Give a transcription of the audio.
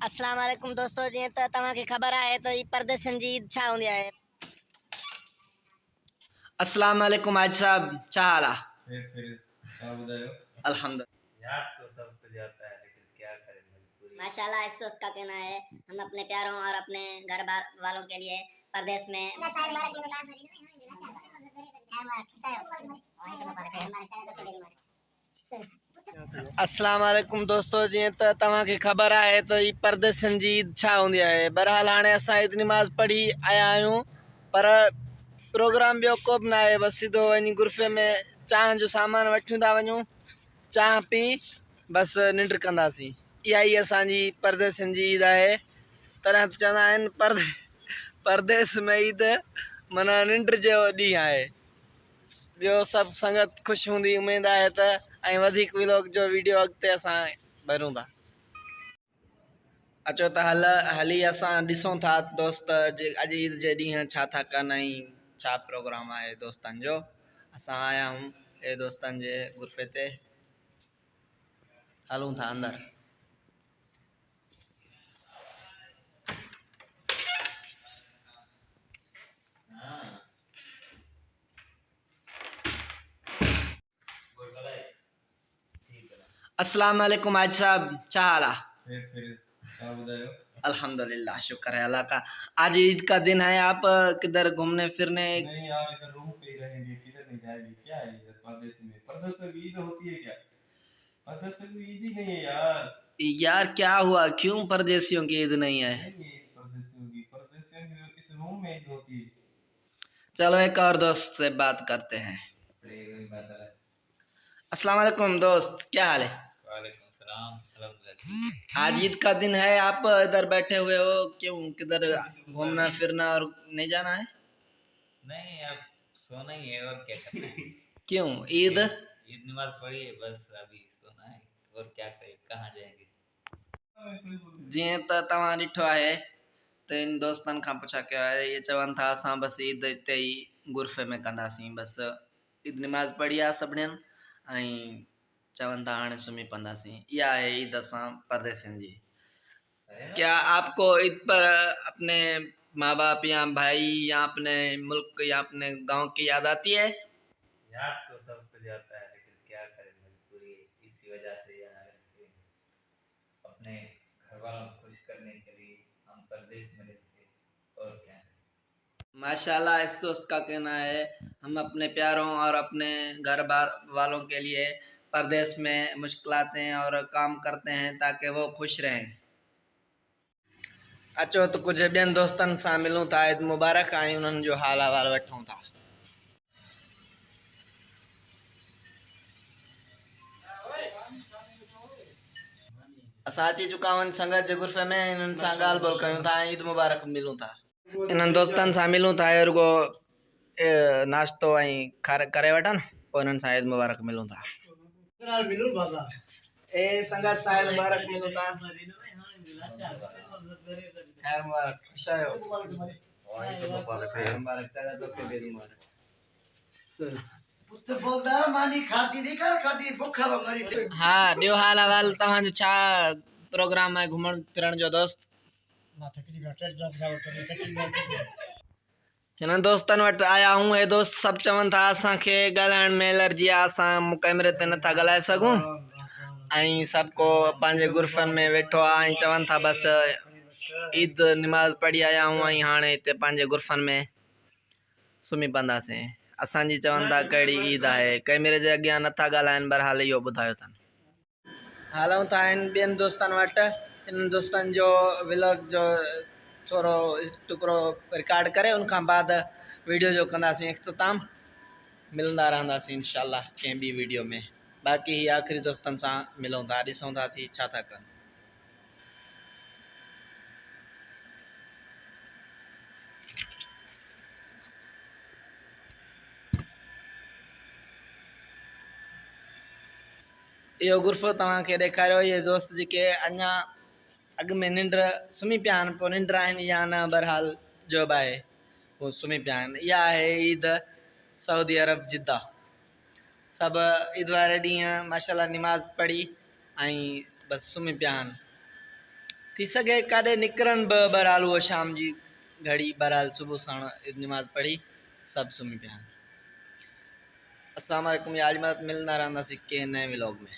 अस्सलाम वालेकुम दोस्तों, जी तो तव्हांखे ख़बर आहे त ई परदेसन जी ईद छा हूंदी आहे। अस्सलाम वालेकुम आज साहब, क्या हाल है? फिर आप बताओ। अल्हम्दुलिल्लाह। याद तो सब कुछ आता है लेकिन क्या करें मजबूरी। माशाल्लाह, इस दोस्त का कहना है हम अपने प्यारों और अपने घर बार वालों के लिए परदेश में अस्सलाम वालेकुम दोस्तों, जी तो तव्हांखे ख़बर आहे त ई परदेसन जी ईद छा हूंदी आहे। बहरहाल हाणे असां ईद नमाज़ पढ़ी आया आहियूं, पर प्रोग्राम ॿियो को बि न आहे। बसि सिधो वञी गुरफ़े में चांहि जो सामान वठी था वञूं, चांहि पी बसि निंड कंदासीं। इहा ई असांजी परदेसन जी ईद आहे। तॾहिं चवंदा आहिनि परदेस में ईद माना निंड जो ॾींहुं आहे। ॿियो सभु संगत ख़ुशि हूंदी उमेद आहे त ऐं वधीक व्लॉग जो वीडियो अॻिते असां भरूं था। अचो त हली असां ॾिसूं था दोस्त अॼु ईद जे ॾींहुं छा था कनि ऐं छा प्रोग्राम आहे दोस्तनि जो। असां आया आहियूं हे दोस्तनि जे गुरफ़े ते, हलूं था अंदरि। अस्सलाम वालेकुम आज साहब, क्या हाल है? फिर आप बताओ। अल्हम्दुलिल्लाह, शुक्र है अल्लाह का। आज ईद का दिन है, आप किधर घूमने फिरने? नहीं यार, इधर रूम पे ही रहेंगे, किधर नहीं जाएंगे। क्या है इधर परदेश में? परदेश में ईद होती है क्या? परदेश में ईद ही नहीं है यार। यार क्या हुआ, क्यों परदेशियों की ईद नहीं है? नहीं है परदेशियों की, परदेशियों की इस रूम में ईद होती है। चलो एक और दोस्त से बात करते हैं। अस्सलाम वालेकुम दोस्त, क्या हाल है? वालेकुम सलाम, अल्हम्दुलिल्लाह। आज ईद का दिन है, आप इधर बैठे हुए हो, क्यों किधर घूमना फिरना और नहीं जाना है? नहीं, अब सोना ही है और क्या करना है। क्यों ईद? ईद नमाज पढ़ी है, बस अभी सोना है और क्या करें, कहाँ जाएंगे। जीअं त तव्हां ॾिठो आहे त इन दोस्तनि खां पुछा कयो आहे, इहे चवनि था असां बसि ईद हिते ई गुरफ़े में कंदासीं। बसि ईद नमाज़ पढ़ी आहे सभिनीनि ऐं चवनि था हाणे सुम्ही पवंदासीं। इहा आहे ईद असां परदेसियुनि जी। क्या आपको ईद पर अपने माँ बाप या भाई या अपने मुल्क या अपने गांव की याद आती है? याद तो सब कुछ आता है लेकिन क्या करें मजबूरी, इसी वजह से यहाँ रहते हैं। अपने घर वालों को खुश करने के लिए हम परदेश में रहते हैं और क्या है। माशाल्लाह, इस दोस्त का कहना है हम अपने प्यारों और अपने घर बार वालों के लिए परदेश में मुश्किलातें और काम करते हैं ताकि वो खुश रहें। अचो तो कुछ ॿियनि दोस्तनि सां मिलूं था, ईद मुबारक ऐं उन्हनि जो हाल अहवाल वठूं था। असां अची चुका आहियूं संगत जे गुरफ़े में, इन्हनि सां ॻाल्हि ॿोल कयूं था, ईद मुबारक मिलूं था। इन्हनि दोस्तनि सां मिलूं था, रुगो नाश्तो ऐं करे वठनि, पोइ इन्हनि सां ईद मुबारक मिलूं था। ए संगत सां ईद मुबारक मिलूं था। खैर मुबारक, खुश आहियो? खैर मुबारक, तेरा तो के भी मुबारक। हाँ, ॿियो हाल अहवाल तव्हांजो छा प्रोग्राम आहे घुमण फिरण जो दोस्त? हिननि दोस्तनि वटि आया आहियूं, हे दोस्त सभु चवनि था असांखे ॻाल्हाइण में एलर्जी आहे, असां कैमरे ते नथा ॻाल्हाए सघूं ऐं सभु को पंहिंजे गुरफ़नि में वेठो आहे ऐं चवनि था बसि ईद नमाज़ पढ़ी आया आहियूं ऐं हाणे हिते पंहिंजे गुरफ़नि में सुम्ही पवंदासीं। असांजी चवनि था कहिड़ी ईद आहे, कैमरे जे अॻियां नथा ॻाल्हाइनि, बहरहाल इहो ॿुधायो अथनि। हलूं था हिन ॿियनि दोस्तनि वटि, हिननि दोस्तनि जो व्लॉग जो थोरो टुकड़ो रिकॉर्ड करे उनखां बाद वीडियो जो कंदासीं इख़्तिताम। मिलंदा रहंदासीं इंशाल्लाह कंहिं ॿी वीडियो में। बाक़ी ही आख़िरी दोस्तनि सां मिलूं था, ॾिसूं था थी छा था कनि। इहो गुरफ़ो तव्हांखे ॾेखारियो, इहे दोस्त जेके अञा अॻु में निंड सुम्ही पिया आहिनि, पोइ निंड आहिनि या न, बहरहाल जो बि आहे उहो सुम्ही पिया आहिनि। इहा आहे ईद सऊदी अरब जिद्दा। सभु ईद वारे ॾींहुं माशाल्लाह नमाज़ पढ़ी ऐं बसि सुम्ही पिया आहिनि। थी सके काॾे निकिरनि बहरहाल उहो शाम जी घड़ी बहरहाल सुबुह साण नमाज़ पढ़ी सब सुम्ही पिया। अस्सलाम वालेकुम, आज मत मिलना रहंदासीं के नए व्लॉग में।